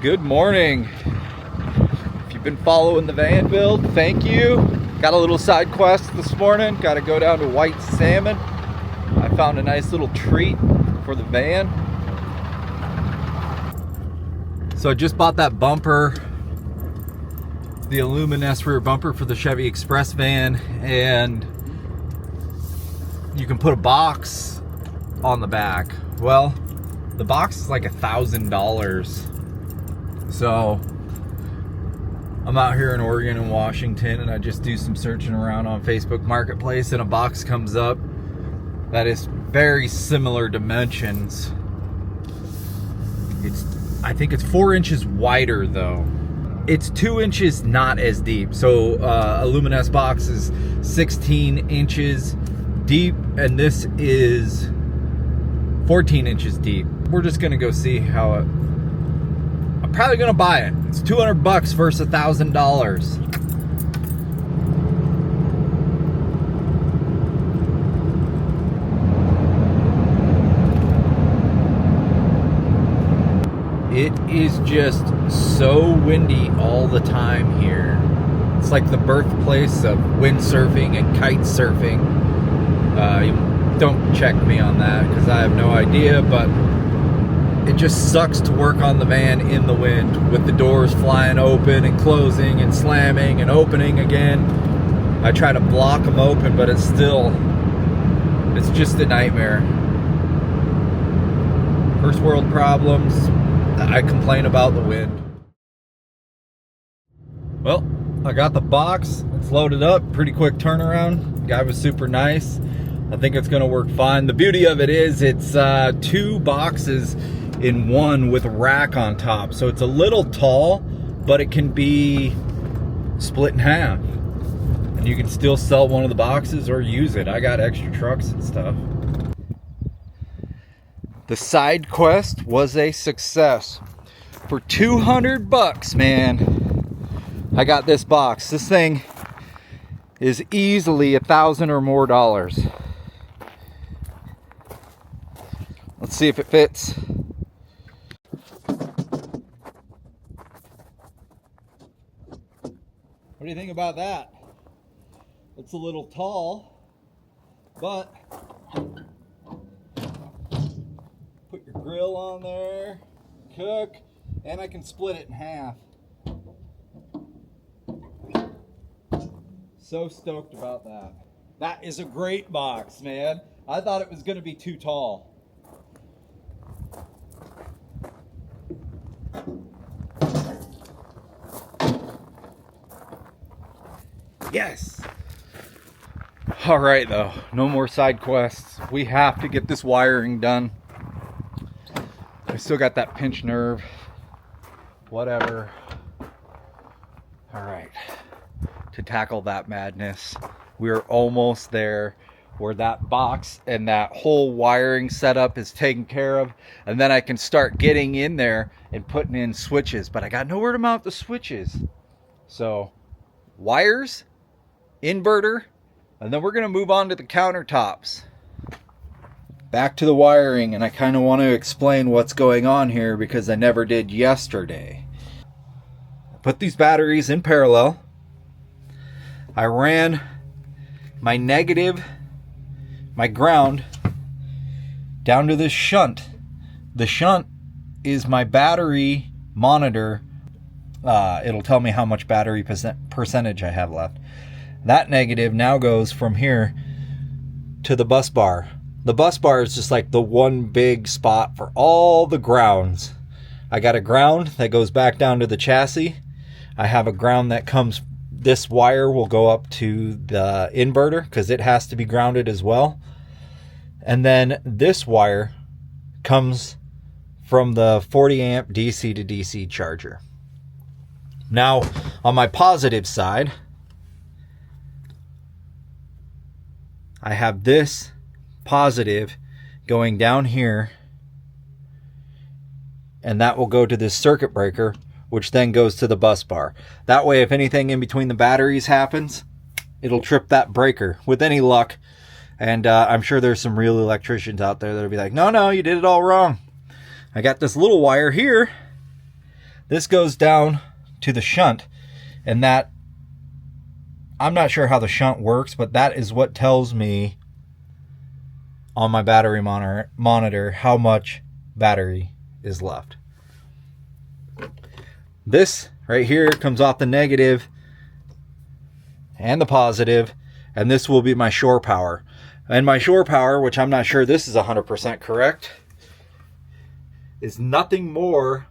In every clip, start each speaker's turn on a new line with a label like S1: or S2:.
S1: Good morning. If you've been following the van build, thank you. Got a little side quest this morning. Got to go down to White Salmon. I found a nice little treat for the van. So I just bought that bumper, the Aluminess rear bumper for the Chevy Express van, and you can put a box on the back. Well, the box is like $1,000. So I'm out here in Oregon and Washington, and I just do some searching around on Facebook Marketplace, and a box comes up that is very similar dimensions. I think it's 4 inches wider though. It's 2 inches not as deep. So Aluminess box is 16 inches deep, and this is 14 inches deep. We're just gonna go see how it. I'm probably gonna buy it. It's $200 versus $1,000. It is just so windy all the time here. It's like the birthplace of windsurfing and kite surfing. Don't check me on that because I have no idea, but it just sucks to work on the van in the wind with the doors flying open and closing and slamming and opening again. I try to block them open, but it's just a nightmare. First world problems. I complain about the wind. Well, I got the box. It's loaded up. Pretty quick turnaround. Guy was super nice. I think it's gonna work fine. The beauty of it is it's 2 boxes in one with a rack on top. So it's a little tall, but it can be split in half. And you can still sell one of the boxes or use it. I got extra trucks and stuff. The side quest was a success. For $200, man, I got this box. This thing is easily $1,000 or more. Let's see if it fits. What do you think about that? It's a little tall, but put your grill on there, cook, and I can split it in half. So stoked about that. That is a great box, man. I thought it was going to be too tall. Yes! All right, though. No more side quests. We have to get this wiring done. I still got that pinched nerve. Whatever. All right. To tackle that madness, we're almost there where that box and that whole wiring setup is taken care of. And then I can start getting in there and putting in switches. But I got nowhere to mount the switches. So, wires, inverter, and then we're going to move on to the countertops. Back to the wiring, and I kind of want to explain what's going on here because I never did yesterday. I put these batteries in parallel. I ran my negative, my ground, down to this shunt. The shunt is my battery monitor. It'll tell me how much battery percentage I have left. That negative now goes from here to the bus bar. The bus bar is just like the one big spot for all the grounds. I got a ground that goes back down to the chassis. I have a ground that comes, this wire will go up to the inverter because it has to be grounded as well. And then this wire comes from the 40 amp DC to DC charger. Now, on my positive side, I have this positive going down here, and that will go to this circuit breaker, which then goes to the bus bar. That way, if anything in between the batteries happens, it'll trip that breaker with any luck. And I'm sure there's some real electricians out there that'll be like, no, you did it all wrong. I got this little wire here This goes down to the shunt, and that, I'm not sure how the shunt works, but that is what tells me on my battery monitor how much battery is left. This right here comes off the negative and the positive, and this will be my shore power. And my shore power, which I'm not sure this is 100% correct, is nothing more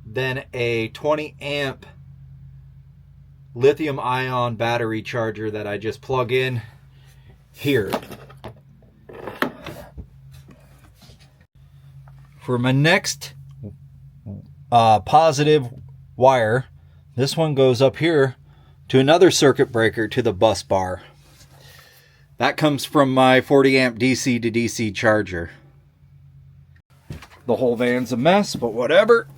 S1: than a 20 amp lithium ion battery charger that I just plug in here. For my next positive wire, this one goes up here to another circuit breaker to the bus bar. That comes from my 40 amp DC to DC charger. The whole van's a mess, but whatever.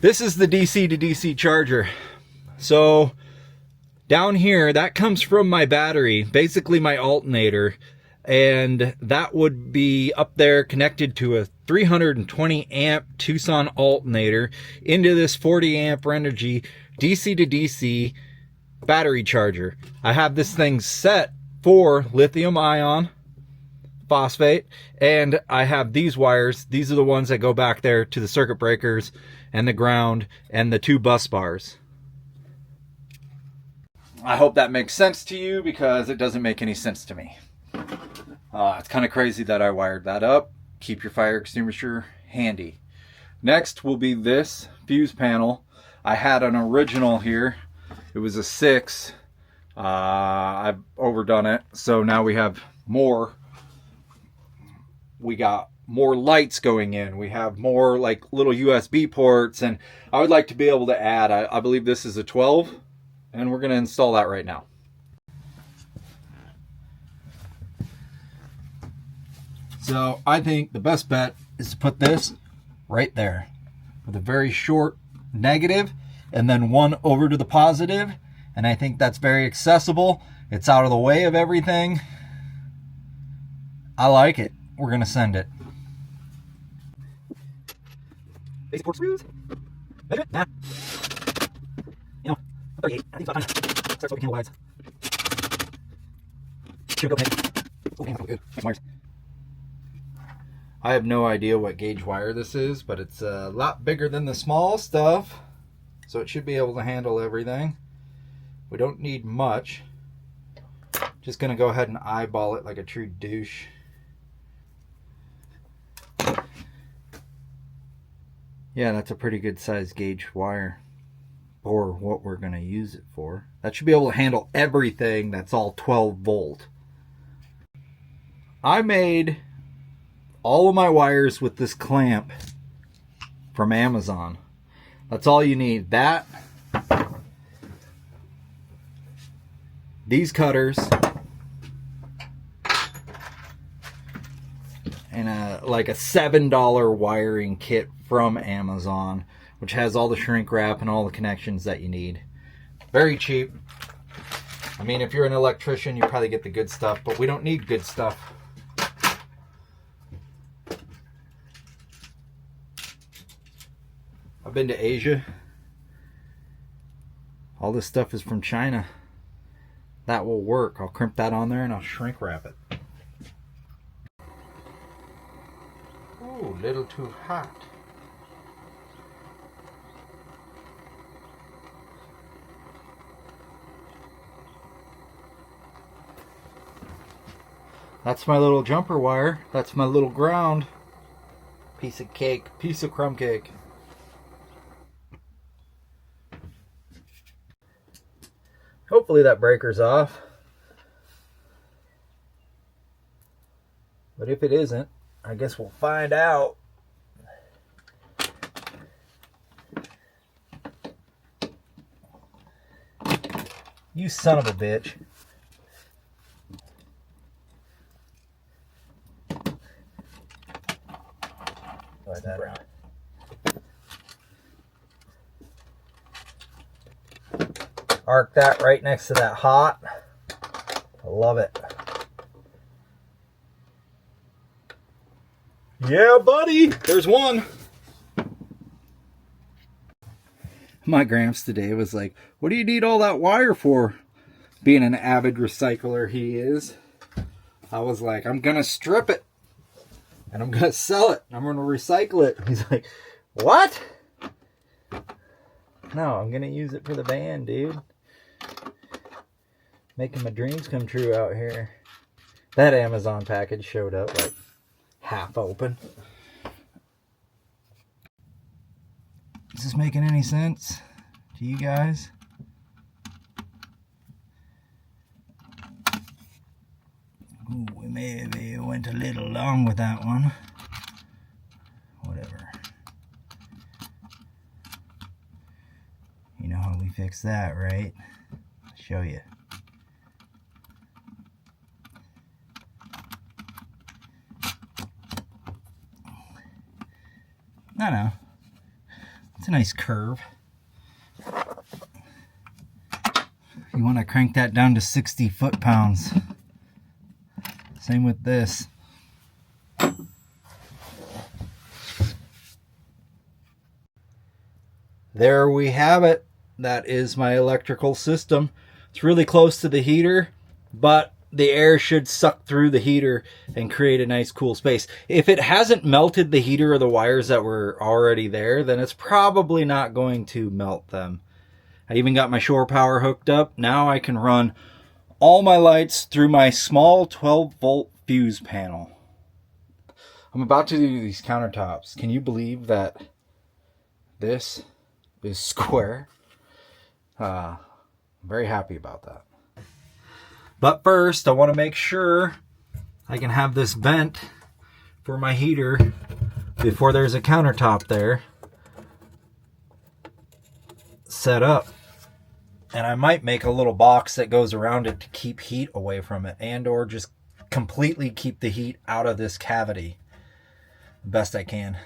S1: This is the DC to DC charger. So down here, that comes from my battery, basically my alternator, and that would be up there connected to a 320 amp Tucson alternator into this 40 amp Renogy DC to DC battery charger. I have this thing set for lithium ion phosphate, and I have these wires. These are the ones that go back there to the circuit breakers and the ground and the two bus bars. I hope that makes sense to you, because it doesn't make any sense to me. It's kind of crazy that I wired that up. Keep your fire extinguisher handy. Next will be this fuse panel. I had an original here. It was a 6. I've overdone it, so now we have more. We got more lights going in. We have more like little USB ports, and I would like to be able to add, I believe this is a 12, and we're going to install that right now. So I think the best bet is to put this right there with a very short negative and then one over to the positive, and I think that's very accessible. It's out of the way of everything. I like it. We're going to send it. Basic port screws. Measure it. Nah. 38. I think it's about time to start smoking candle wides. Here we go, Peg. Oh, damn, that's good. Nice wires. I have no idea what gauge wire this is, but it's a lot bigger than the small stuff, so it should be able to handle everything. We don't need much. Just going to go ahead and eyeball it like a true douche. Yeah, that's a pretty good size gauge wire for what we're going to use it for. That should be able to handle everything that's all 12 volt. I made all of my wires with this clamp from Amazon. That's all you need. That, these cutters, and like a $7 wiring kit from Amazon, which has all the shrink wrap and all the connections that you need. Very cheap. I mean, if you're an electrician, you probably get the good stuff, but we don't need good stuff. I've been to Asia. All this stuff is from China. That will work. I'll crimp that on there and I'll shrink wrap it. Ooh, a little too hot. That's my little jumper wire. That's my little ground. Piece of cake. Piece of crumb cake. Hopefully that breaker's off. But if it isn't, I guess we'll find out. You son of a bitch. Like that around. Arc that right next to that hot. I love it. Yeah, buddy. There's one. My gramps today was like, what do you need all that wire for? Being an avid recycler he is. I was like, I'm going to strip it. And I'm going to sell it. I'm going to recycle it. He's like, what? No, I'm going to use it for the van, dude. Making my dreams come true out here. That Amazon package showed up like half open. Is this making any sense to you guys? Ooh, we maybe went a little long with that one. Whatever. You know how we fix that, right? I'll show you. No. It's a nice curve. You want to crank that down to 60 foot-pounds. Same with this. There we have it. That is my electrical system. It's really close to the heater, but the air should suck through the heater and create a nice cool space. If it hasn't melted the heater or the wires that were already there, then it's probably not going to melt them. I even got my shore power hooked up. Now I can run all my lights through my small 12-volt fuse panel. I'm about to do these countertops. Can you believe that this is square? I'm very happy about that. But first, I want to make sure I can have this vent for my heater before there's a countertop there set up. And I might make a little box that goes around it to keep heat away from it, and or just completely keep the heat out of this cavity the best I can.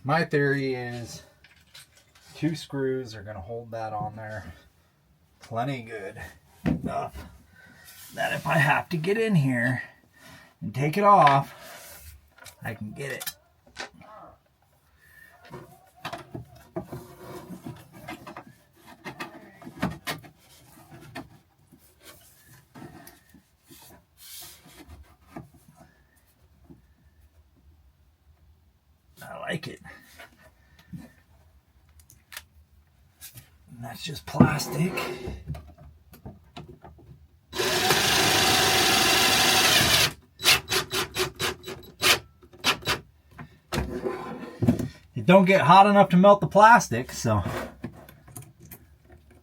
S1: My theory is 2 screws are going to hold that on there plenty good enough that if I have to get in here and take it off, I can get it. I like it. And that's just plastic. It don't get hot enough to melt the plastic, so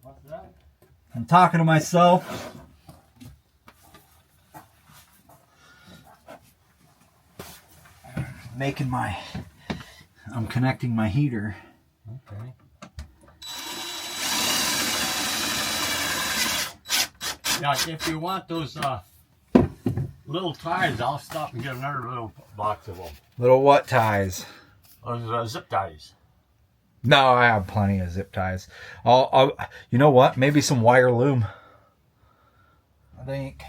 S2: What's that?
S1: I'm talking to myself. I'm connecting my heater.
S2: Okay. Yeah, if you want those little ties, I'll stop and get another little box of them.
S1: Little what ties?
S2: Those zip ties.
S1: No, I have plenty of zip ties. I'll you know what? Maybe some wire loom. I think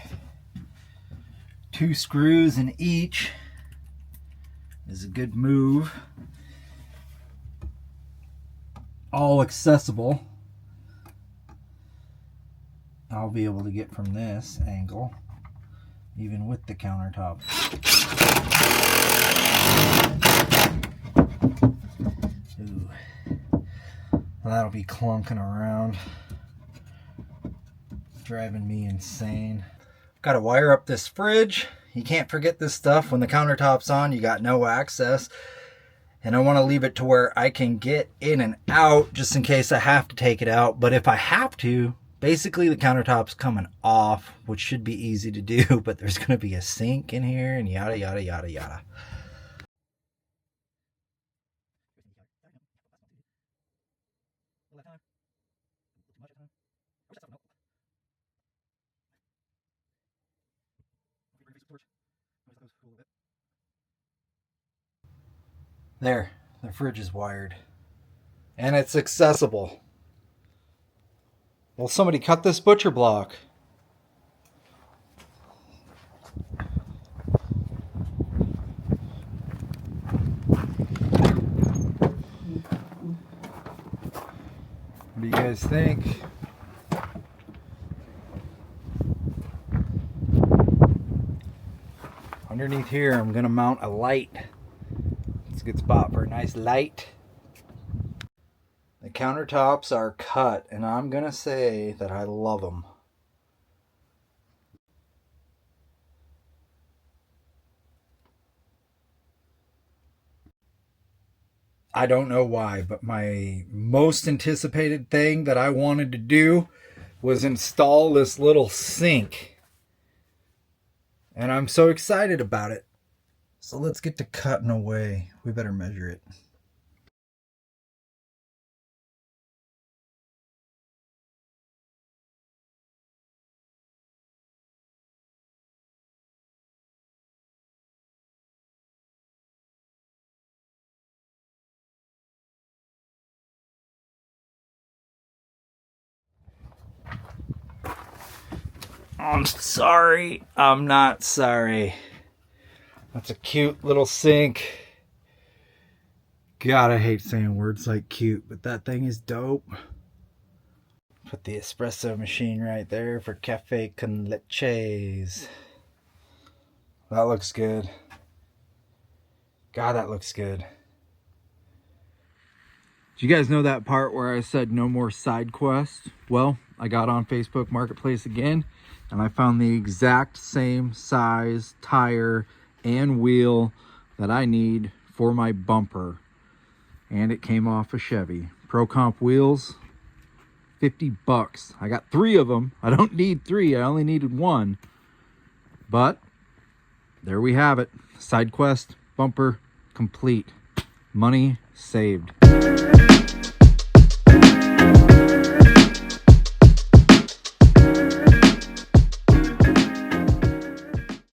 S1: 2 screws in each is a good move. All accessible. I'll be able to get from this angle, even with the countertop. Ooh. Well, that'll be clunking around, driving me insane. Got to wire up this fridge. You can't forget this stuff. When the countertop's on, you got no access. And I want to leave it to where I can get in and out just in case I have to take it out. But if I have to, basically the countertop's coming off, which should be easy to do, but there's going to be a sink in here and yada, yada, yada, yada. There, the fridge is wired. And it's accessible. Well, somebody cut this butcher block. What do you guys think? Underneath here, I'm gonna mount a light. It's a good spot for a nice light. The countertops are cut, and I'm gonna say that I love them. I don't know why, but my most anticipated thing that I wanted to do was install this little sink. And I'm so excited about it. So let's get to cutting away. We better measure it. I'm sorry. I'm not sorry. That's a cute little sink. God, I hate saying words like cute, but that thing is dope. Put the espresso machine right there for cafe con leches. That looks good. God, that looks good. Do you guys know that part where I said no more side quests? Well, I got on Facebook Marketplace again, and I found the exact same size tire and wheel that I need for my bumper. And it came off a Chevy. Pro Comp wheels, $50. I got 3 of them. I don't need 3, I only needed 1. But there we have it. Side quest, bumper, complete. Money saved.